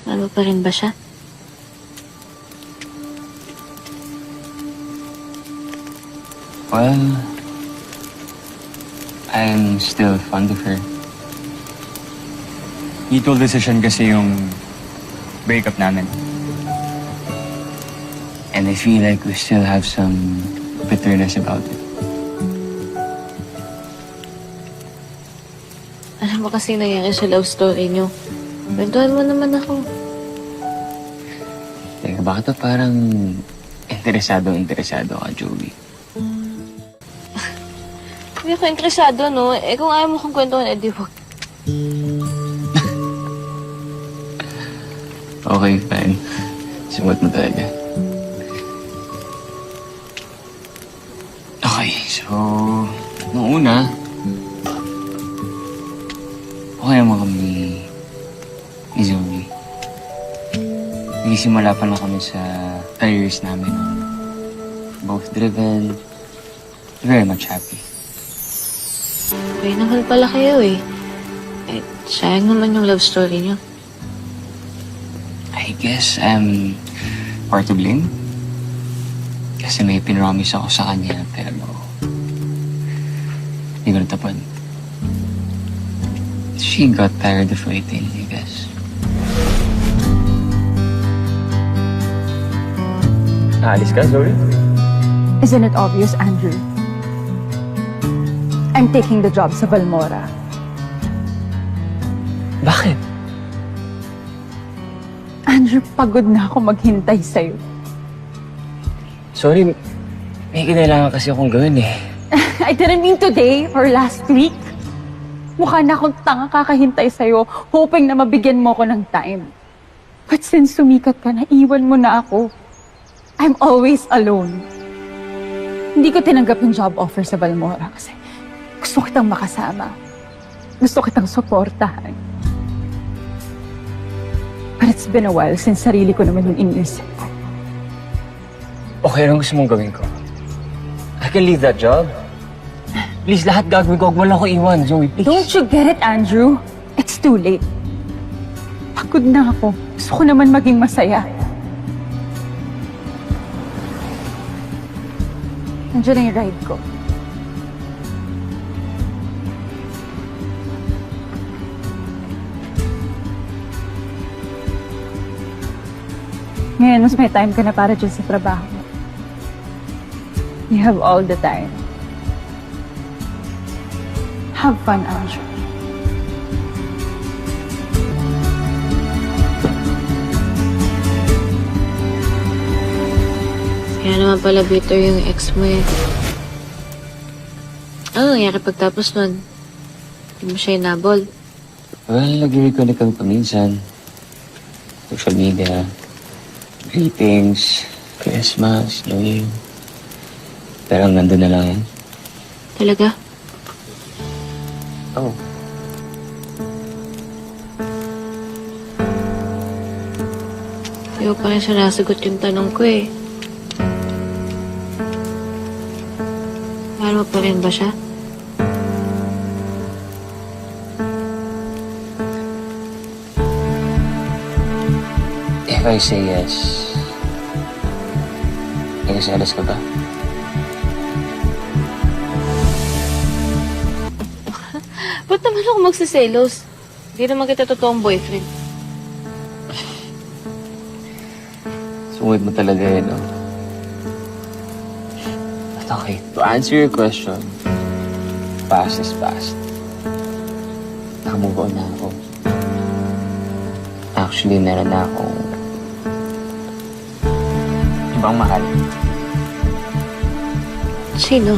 Ano pa rin ba siya? Well, I'm still fond of her. Mutual decision kasi yung breakup namin. And I feel like we still have some bitterness about it. Alam mo kasi nangyari sa love story niyo. Kwentuhan mo naman ako. Teka, bakit parang interesado ka, Joey? Hindi ako interesado, no? Eh, kung ayaw mo kong kwentuhan, edi wag. Okay, fine. Sumat mo talaga. Okay, so... Nung una... Okay naman kami ni Zoe. Nagsimula pa lang kami sa careers namin. Both driven, very much happy. Okay naman pala kayo eh. Eh, sayang naman yung love story niyo. I guess I'm part to blame. Kasi may pinromise ako sa kanya, pero hindi ko natapad. She got tired of waiting, I guess. Naalis ka, Zoe? Isn't it obvious, Andrew? I'm taking the job sa Balmora. Bakit? Andrew, pagod na ako maghintay sa'yo. Sorry, may kinailangan kasi akong gawin eh. I didn't mean today or last week. Mukha na akong tanga kakahintay sa'yo, hoping na mabigyan mo ko ng time. But since sumikat ka, naiwan mo na ako. I'm always alone. Hindi ko tinanggap yung job offer sa Balmora kasi gusto kitang makasama. Gusto kitang suportahan. But it's been a while since sarili ko naman yung iniisip ko. Okay, anong gusto mong gawin ko? I can leave that job. Please, lahat gagawin ko. Huwag mo lang ako iwan, Zoe, please. Don't you get it, Andrew? It's too late. Pagod na ako. Gusto ko naman maging masaya. Nandiyan na yung ride ko. Ngayon, mas may time ka na para dyan sa trabaho. You have all the time. Have fun, Andrew. Kaya naman pala bitter yung ex mo eh. Ano nangyari pagtapos nun? Hindi mo siya inabol. Well, nag-reconnect kami paminsan. Social media, greetings, Christmas, New Year. Pero nandun na lang yan. Talaga? Oh. Hindi ko pa rin siya nasagot yung tanong ko eh. Mahal mo pa rin ba siya? If I say yes, nagsasalas ka ba? Ba't naman ako magsiselos? Hindi naman kita totoong boyfriend. Sungit mo talaga yun, no? But okay, to answer your question, past is past. Nakamove on na ako. Actually, meron na akong ibang mahal. Sino?